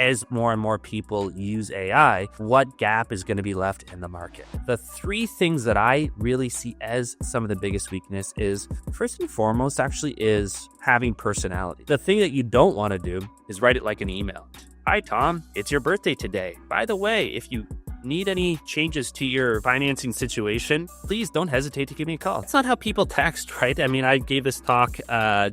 as more and more people use AI, what gap is going to be left in the market? The three things that I really see as some of the biggest weakness is, first and foremost, actually is having personality. The thing that you don't want to do is write it like an email. Hi, Tom, it's your birthday today. By the way, if you need any changes to your financing situation, please don't hesitate to give me a call. It's not how people text, right? I mean, I gave this talk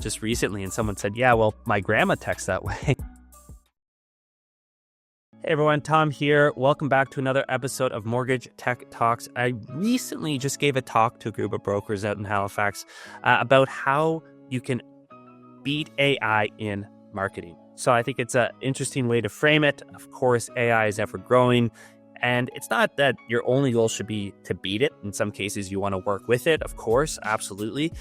just recently and someone said, yeah, well, my grandma texts that way. Hey everyone, Tom here. Welcome back to another episode of Mortgage Tech Talks. I recently just gave a talk to a group of brokers out in Halifax about how you can beat AI in marketing. So I think it's an interesting way to frame it. Of course, AI is ever growing. And it's not that your only goal should be to beat it. In some cases, you want to work with it, of course, absolutely.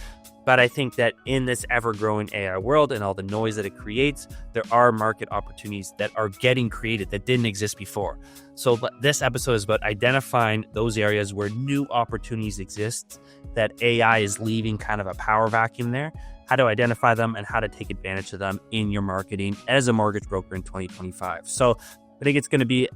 But I think that in this ever-growing AI world and all the noise that it creates, there are market opportunities that are getting created that didn't exist before. So this episode is about identifying those areas where new opportunities exist, that AI is leaving kind of a power vacuum there, how to identify them and how to take advantage of them in your marketing as a mortgage broker in 2025. So I think it's going to be,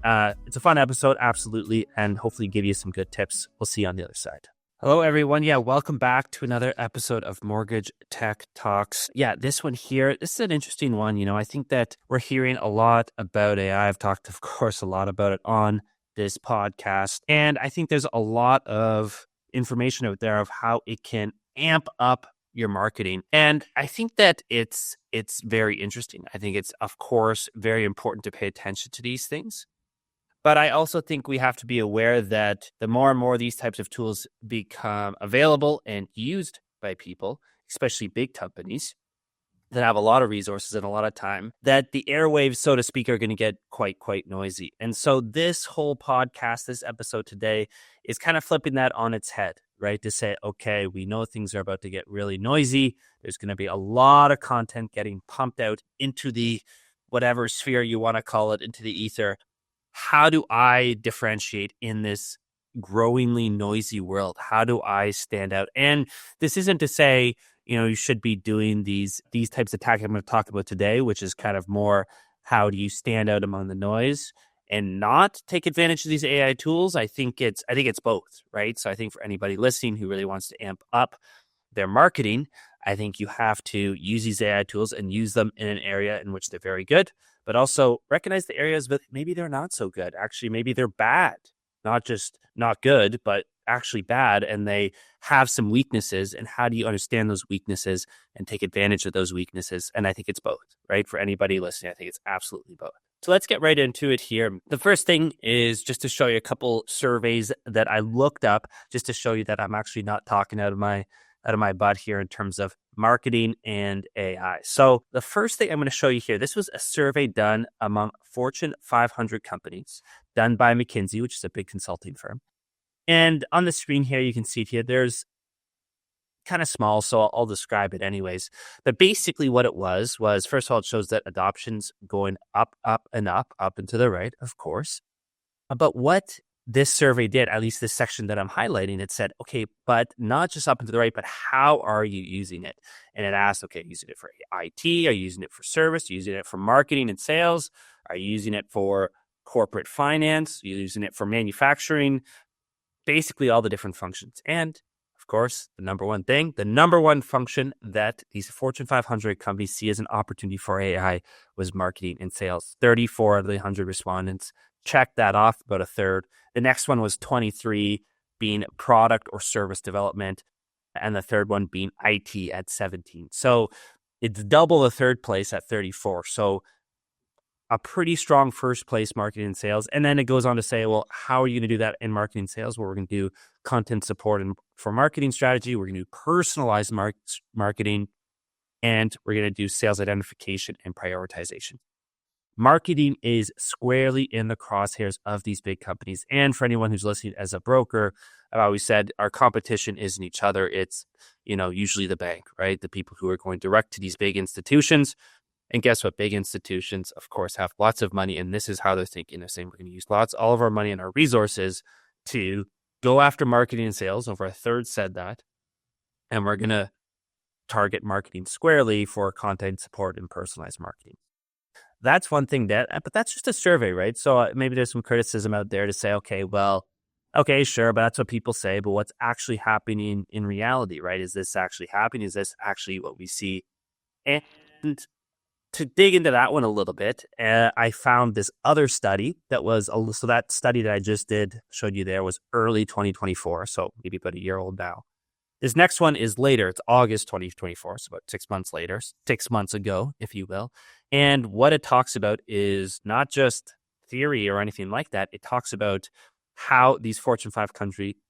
it's a fun episode, absolutely, and hopefully give you some good tips. We'll see you on the other side. Hello, everyone. Yeah, welcome back to another episode of Mortgage Tech Talks. Yeah, this one here, this is an interesting one. You know, I think that we're hearing a lot about AI. I've talked, of course, a lot about it on this podcast. And I think there's a lot of information out there of how it can amp up your marketing. And I think that it's very interesting. I think it's, of course, very important to pay attention to these things. But I also think we have to be aware that the more and more these types of tools become available and used by people, especially big companies that have a lot of resources and a lot of time, that the airwaves, so to speak, are going to get quite noisy. And so this whole podcast, this episode today, is kind of flipping that on its head, right? To say, okay, we know things are about to get really noisy. There's going to be a lot of content getting pumped out into the whatever sphere you want to call it, into the ether. How do I differentiate in this growingly noisy world? How do I stand out? And this isn't to say, you know, you should be doing these types of tactics I'm going to talk about today, which is kind of more how do you stand out among the noise and not take advantage of these AI tools. I think it's both, right? So I think for anybody listening who really wants to amp up their marketing, I think you have to use these AI tools and use them in an area in which they're very good, but also recognize the areas that maybe they're not so good. Actually, maybe they're bad, not just not good, but actually bad, and they have some weaknesses. And how do you understand those weaknesses and take advantage of those weaknesses? And I think it's both, right? For anybody listening, I think it's absolutely both. So let's get right into it here. The first thing is just to show you a couple surveys that I looked up, just to show you that I'm actually not talking out of my butt here in terms of marketing and AI. So the first thing I'm going to show you here, this was a survey done among Fortune 500 companies, done by McKinsey, which is a big consulting firm. And on the screen here, you can see it here, there's kind of small, so I'll describe it anyways. But basically what it was, first of all, it shows that adoption's going up and up and to the right, of course. But what this survey did, at least this section that I'm highlighting, it said, okay, but not just up and to the right, but how are you using it? And it asked, okay, using it for IT? Are you using it for service? Are you using it for marketing and sales? Are you using it for corporate finance? Are you using it for manufacturing? Basically all the different functions. And of course, the number one function that these Fortune 500 companies see as an opportunity for AI was marketing and sales. 34 out of the 100 respondents checked that off, about a third. The next one was 23, being product or service development, and the third one being IT at 17. So it's double the third place at 34. So a pretty strong first place, marketing and sales. And then it goes on to say, well, how are you going to do that in marketing and sales? Well, we're going to do content support and for marketing strategy. We're going to do personalized marketing, and we're going to do sales identification and prioritization. Marketing is squarely in the crosshairs of these big companies. And for anyone who's listening as a broker, I've always said our competition isn't each other. It's, usually the bank, right? The people who are going direct to these big institutions. And guess what? Big institutions, of course, have lots of money. And this is how they're thinking. They're saying we're going to use all of our money and our resources to go after marketing and sales. Over a third said that. And we're going to target marketing squarely for content support and personalized marketing. that's one thing but that's just a survey, right? So maybe there's some criticism out there to say, okay, well, okay, sure, but that's what people say. But what's actually happening in reality, right? Is this actually happening? Is this actually what we see? And to dig into that one a little bit, I found this other study that was so that study that I just did showed you there was early 2024, so maybe about a year old now. This next one is later. It's August 2024, so about 6 months later, 6 months ago, if you will. And what it talks about is not just theory or anything like that. It talks about how these Fortune 5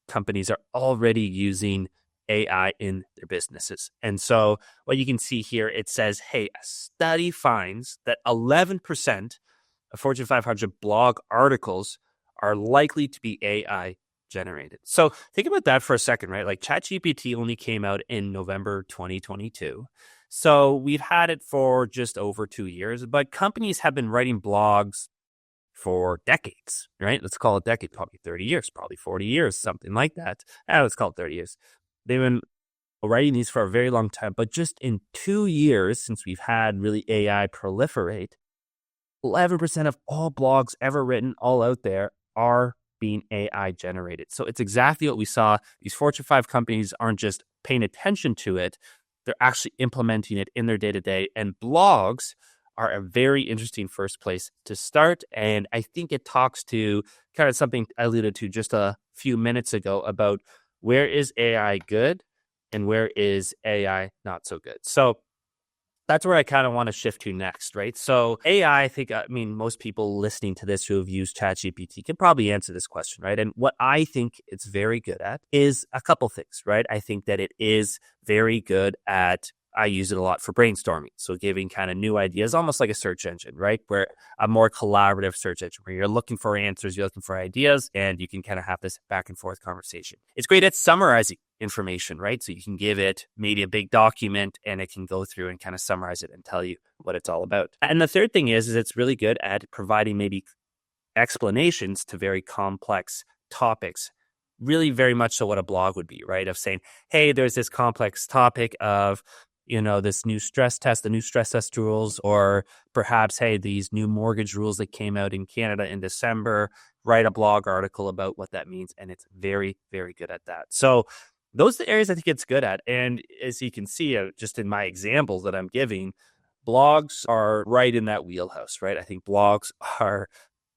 companies are already using AI in their businesses. And so what you can see here, it says, hey, a study finds that 11% of Fortune 500 blog articles are likely to be AI generated. So think about that for a second, right? Like ChatGPT only came out in November 2022. So we've had it for just over 2 years, but companies have been writing blogs for decades, right? Let's call it decade, probably 30 years, probably 40 years, something like that. Let's call it 30 years. They've been writing these for a very long time, but just in 2 years since we've had really AI proliferate, 11% of all blogs ever written all out there are being AI generated. So it's exactly what we saw. These Fortune 5 companies aren't just paying attention to it, they're actually implementing it in their day-to-day. And blogs are a very interesting first place to start. And I think it talks to kind of something I alluded to just a few minutes ago about where is AI good and where is AI not so good. So that's where I kind of want to shift to next, right? So AI, I mean, most people listening to this who have used ChatGPT can probably answer this question, right? And what I think it's very good at is a couple things, right? I think that it is very good at, I use it a lot for brainstorming. So giving kind of new ideas, almost like a search engine, right? Where a more collaborative search engine where you're looking for answers, you're looking for ideas, and you can kind of have this back and forth conversation. It's great at summarizing information, right? So you can give it maybe a big document and it can go through and kind of summarize it and tell you what it's all about. And the third thing is it's really good at providing maybe explanations to very complex topics. Really very much so what a blog would be, right? Of saying, hey, there's this complex topic of, this new stress test, the new stress test rules, or perhaps, hey, these new mortgage rules that came out in Canada in December, write a blog article about what that means. And it's very, very good at that. So those are the areas I think it's good at. And as you can see, just in my examples that I'm giving, blogs are right in that wheelhouse, right? I think blogs are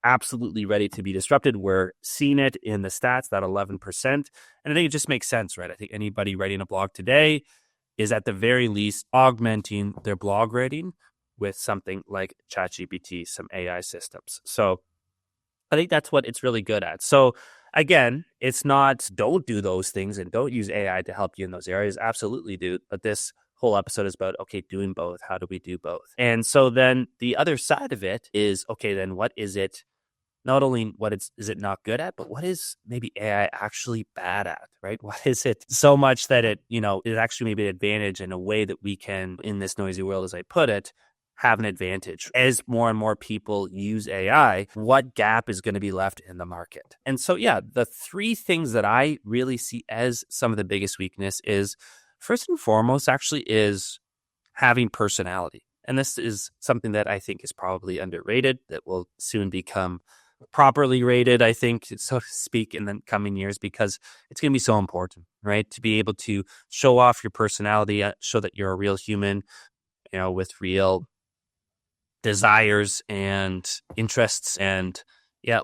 absolutely ready to be disrupted. We're seeing it in the stats, that 11%. And I think it just makes sense, right? I think anybody writing a blog today is at the very least augmenting their blog writing with something like ChatGPT, some AI systems. So I think that's what it's really good at. So again, it's not don't do those things and don't use AI to help you in those areas. Absolutely do. But this whole episode is about, okay, doing both. How do we do both? And so then the other side of it is, okay, then what is it? Not only is it not good at, but what is maybe AI actually bad at, right? What is it so much that it, is actually maybe an advantage in a way that we can, in this noisy world, as I put it, have an advantage. As more and more people use AI, what gap is going to be left in the market? And so, yeah, the three things that I really see as some of the biggest weakness is, first and foremost, actually is having personality. And this is something that I think is probably underrated, that will soon become properly rated, I think, so to speak, in the coming years, because it's going to be so important, right? To be able to show off your personality, show that you're a real human, with real desires and interests and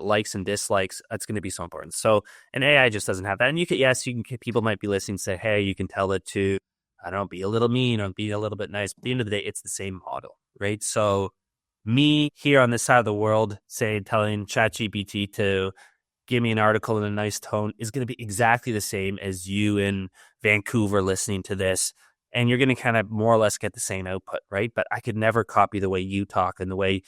likes and dislikes. That's going to be so important. So an AI just doesn't have that. And people might be listening and say, hey, you can tell it to, I don't know, be a little mean or be a little bit nice. But at the end of the day, it's the same model, right? So me here on this side of the world, telling ChatGPT to give me an article in a nice tone is going to be exactly the same as you in Vancouver listening to this. And you're going to kind of more or less get the same output, right? But I could never copy the way you talk and the way,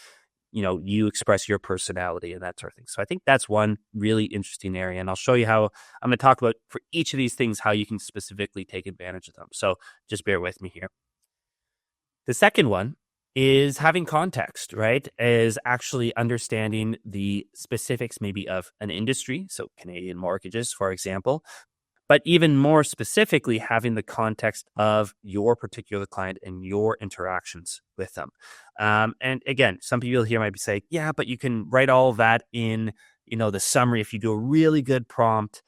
you express your personality and that sort of thing. So I think that's one really interesting area. And I'll show you how I'm going to talk about for each of these things, how you can specifically take advantage of them. So just bear with me here. The second one is having context, right? Is actually understanding the specifics maybe of an industry. So Canadian mortgages, for example, but even more specifically, having the context of your particular client and your interactions with them. And again, some people here might be saying, yeah, but you can write all of that in, the summary. If you do a really good prompt,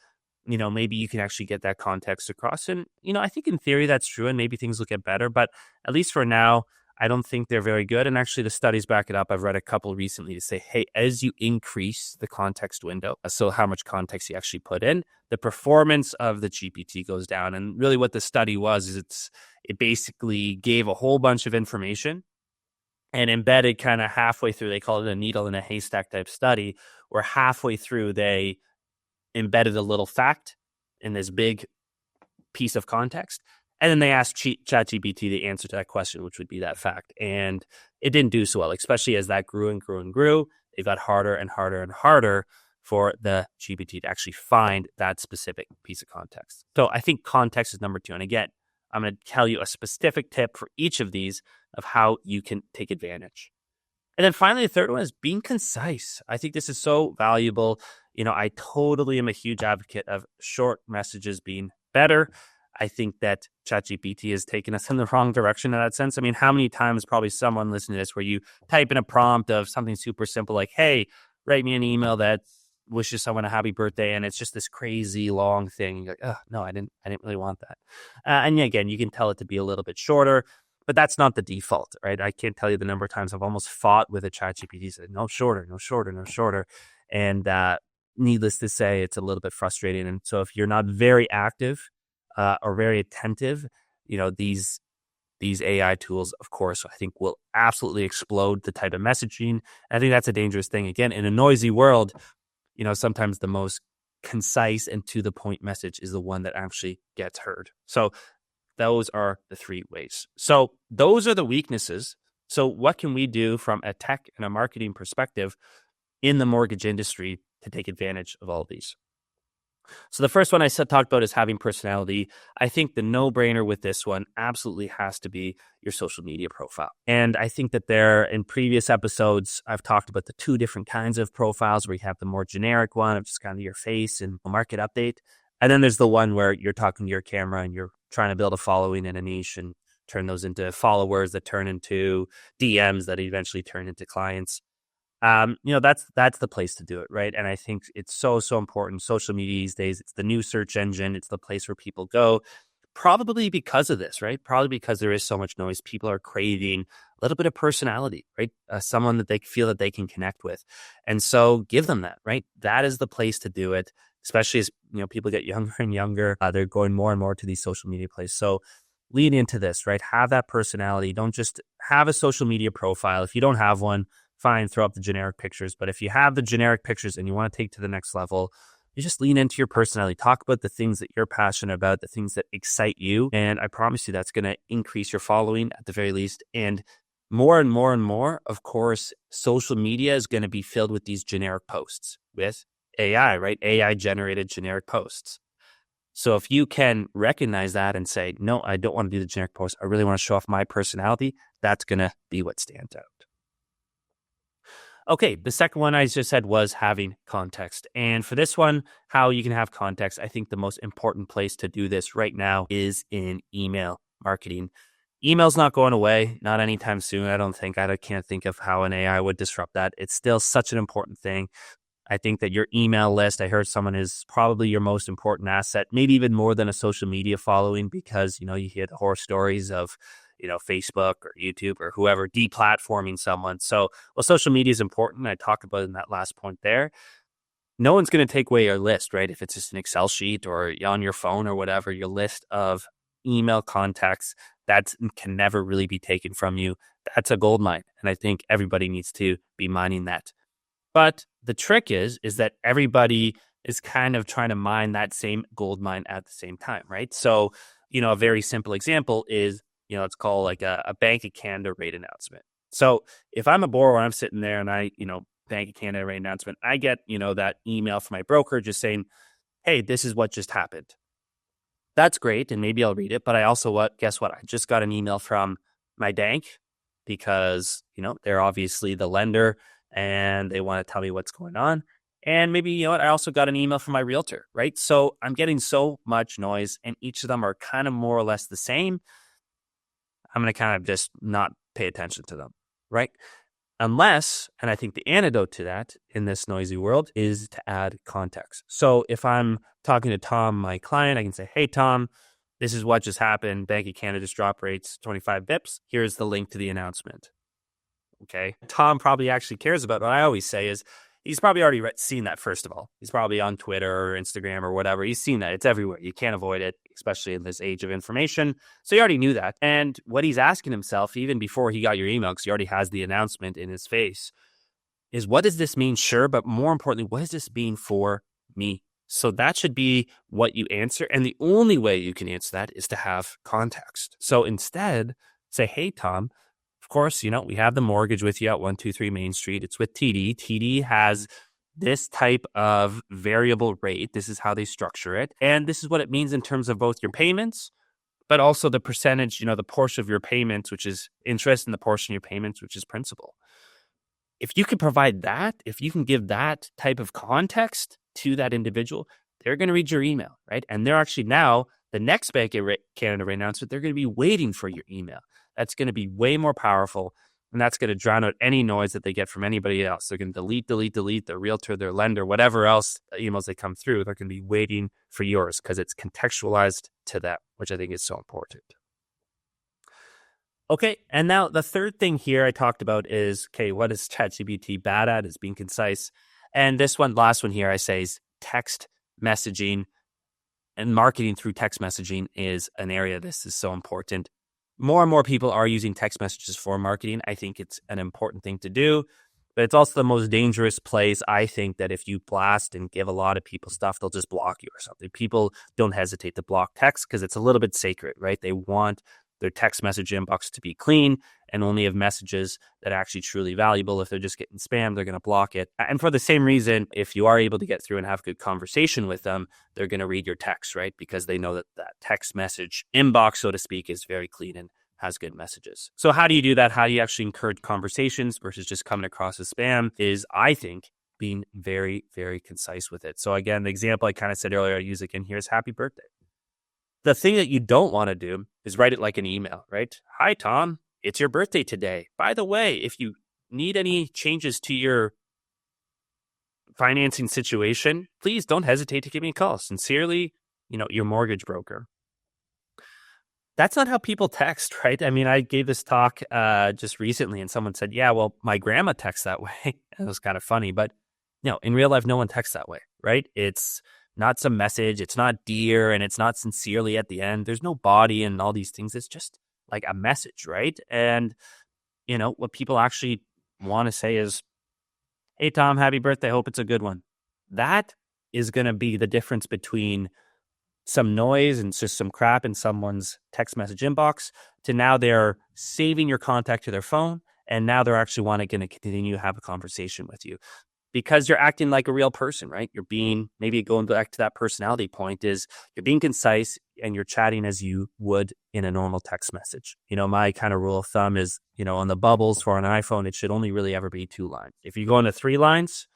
maybe you can actually get that context across. And, I think in theory that's true, and maybe things will get better, but at least for now, I don't think they're very good. And actually, the studies back it up. I've read a couple recently to say, hey, as you increase the context window, so how much context you actually put in, the performance of the GPT goes down. And really what the study was is it basically gave a whole bunch of information and embedded kind of halfway through. They call it a needle in a haystack type study, where halfway through they embedded a little fact in this big piece of context. And then they asked ChatGPT the answer to that question, which would be that fact. And it didn't do so well, especially as that grew and grew and grew. It got harder and harder and harder for the GPT to actually find that specific piece of context. So I think context is number two. And again, I'm going to tell you a specific tip for each of these of how you can take advantage. And then finally, the third one is being concise. I think this is so valuable. I totally am a huge advocate of short messages being better. I think that ChatGPT has taken us in the wrong direction in that sense. I mean, how many times probably someone listening to this where you type in a prompt of something super simple like, hey, write me an email that wishes someone a happy birthday, and it's just this crazy long thing. You're like, oh, no, I didn't really want that. And again, you can tell it to be a little bit shorter, but that's not the default, right? I can't tell you the number of times I've almost fought with a ChatGPT, said no shorter, no shorter, no shorter. And needless to say, it's a little bit frustrating. And so if you're not very active or very attentive, these AI tools, of course, I think will absolutely explode the type of messaging. I think that's a dangerous thing. Again, in a noisy world, sometimes the most concise and to the point message is the one that actually gets heard. So those are the three ways. So those are the weaknesses. So what can we do from a tech and a marketing perspective in the mortgage industry to take advantage of all of these? So the first one I talked about is having personality. I think the no-brainer with this one absolutely has to be your social media profile. And I think that in previous episodes, I've talked about the two different kinds of profiles, where you have the more generic one of just kind of your face and a market update. And then there's the one where you're talking to your camera and you're trying to build a following in a niche and turn those into followers that turn into DMs that eventually turn into clients. That's the place to do it, right? And I think it's so important. Social media these days, it's the new search engine. It's the place where people go, probably because of this, right? Probably because there is so much noise. People are craving a little bit of personality, right? Someone that they feel that they can connect with. And so give them that, right? That is the place to do it, especially as, people get younger and younger. They're going more and more to these social media places. So lean into this, right? Have that personality. Don't just have a social media profile. If you don't have one, fine, throw up the generic pictures. But if you have the generic pictures and you want to take to the next level, you just lean into your personality. Talk about the things that you're passionate about, the things that excite you. And I promise you that's going to increase your following at the very least. And more and more and more, of course, social media is going to be filled with these generic posts with AI, right? AI generated generic posts. So if you can recognize that and say, no, I don't want to do the generic post. I really want to show off my personality. That's going to be what stands out. Okay, the second one I just said was having context. And for this one, how you can have context, I think the most important place to do this right now is in email marketing. Email's not going away, not anytime soon. I don't think. I can't think of how an AI would disrupt that. It's still such an important thing. I think that your email list, I heard someone, is probably your most important asset, maybe even more than a social media following, because, you hear the horror stories of, Facebook or YouTube or whoever deplatforming someone. So, social media is important. I talked about it in that last point there. No one's going to take away your list, right? If it's just an Excel sheet or on your phone or whatever, your list of email contacts, that can never really be taken from you. That's a gold mine. And I think everybody needs to be mining that. But the trick is that everybody is kind of trying to mine that same gold mine at the same time, right? So, a very simple example is, it's called like a Bank of Canada rate announcement. So if I'm a borrower, I'm sitting there and I, Bank of Canada rate announcement, I get, that email from my broker just saying, hey, this is what just happened. That's great. And maybe I'll read it. But I also, guess what? I just got an email from my bank because, they're obviously the lender and they want to tell me what's going on. And maybe, you know what, I also got an email from my realtor, right? So I'm getting so much noise, and each of them are kind of more or less the same. I'm going to kind of just not pay attention to them, right? Unless, and I think the antidote to that in this noisy world is to add context. So if I'm talking to Tom, my client, I can say, hey, Tom, this is what just happened. Bank of Canada just dropped rates 25 bips. Here's the link to the announcement. Okay. Tom probably actually cares about what I always say is he's probably already seen that, first of all. He's probably on Twitter or Instagram or whatever. He's seen that. It's everywhere. You can't avoid it, especially in this age of information. So he already knew that. And what he's asking himself, even before he got your email, because he already has the announcement in his face, is what does this mean? Sure. But more importantly, what does this mean for me? So that should be what you answer. And the only way you can answer that is to have context. So instead, say, hey, Tom, of course, you know, we have the mortgage with you at 123 Main Street. It's with TD. TD has this type of variable rate. This is how they structure it. And this is what it means in terms of both your payments, but also the percentage, you know, the portion of your payments, which is interest, and the portion of your payments, which is principal. If you can provide that, if you can give that type of context to that individual, they're going to read your email, right? And they're actually now, the next Bank of Canada rate announcement, they're going to be waiting for your email. That's going to be way more powerful, and that's going to drown out any noise that they get from anybody else. They're going to delete their realtor, their lender, whatever else emails they come through. They're going to be waiting for yours because it's contextualized to them, which I think is so important. Okay, and now the third thing here I talked about is, okay, what is ChatGPT bad at? Is being concise. And this one, last one here, I say is text messaging, and marketing through text messaging is an area this is so important. More and more people are using text messages for marketing. I think it's an important thing to do, but it's also the most dangerous place. I think that if you blast and give a lot of people stuff, they'll just block you or something. People don't hesitate to block text because it's a little bit sacred, right? They want their text message inbox to be clean and only have messages that are actually truly valuable. If they're just getting spam, they're going to block it. And for the same reason, if you are able to get through and have a good conversation with them, they're going to read your text, right? Because they know that that text message inbox, so to speak, is very clean and has good messages. So how do you do that? How do you actually encourage conversations versus just coming across as spam is, I think, being very, very concise with it. So again, the example I kind of said earlier, I use again here is happy birthday. The thing that you don't want to do is write it like an email, right? Hi, Tom, it's your birthday today. By the way, if you need any changes to your financing situation, please don't hesitate to give me a call. Sincerely, you know, your mortgage broker. That's not how people text, right? I mean, I gave this talk just recently and someone said, yeah, well, my grandma texts that way. It was kind of funny, but no, in real life, no one texts that way, right? It's not some message. It's not dear, and it's not sincerely at the end. There's no body and all these things. It's just like a message, right? And, you know, what people actually want to say is, hey, Tom, happy birthday. Hope it's a good one. That is going to be the difference between some noise and just some crap in someone's text message inbox to now they're saving your contact to their phone, and now they're actually going to continue to have a conversation with you. Because you're acting like a real person, right? You're being, maybe going back to that personality point, is you're being concise and you're chatting as you would in a normal text message. You know, my kind of rule of thumb is, you know, on the bubbles for an iPhone, it should only really ever be 2 lines. If you go into 3 lines,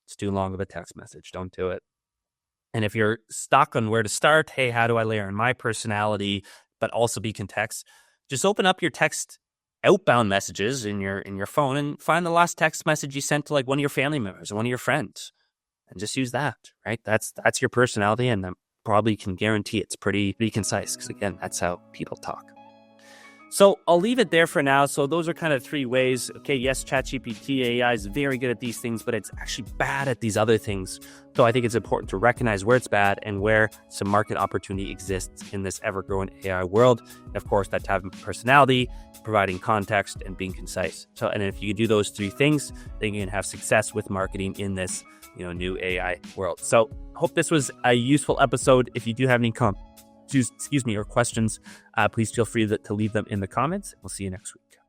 it's too long of a text message. Don't do it. And if you're stuck on where to start, hey, how do I layer in my personality, but also be context? Just open up your text outbound messages in your phone and find the last text message you sent to like one of your family members or one of your friends, and just use that, right? That's your personality, and I probably can guarantee it's pretty concise, because again, that's how people talk. So I'll leave it there for now. So those are kind of 3 ways. Okay, yes, ChatGPT AI is very good at these things, but it's actually bad at these other things. So I think it's important to recognize where it's bad and where some market opportunity exists in this ever-growing AI world. And of course, that's having personality, providing context, and being concise. So, and if you do those 3 things, then you can have success with marketing in this, you know, new AI world. So hope this was a useful episode. If you do have any or questions, please feel free to leave them in the comments. We'll see you next week.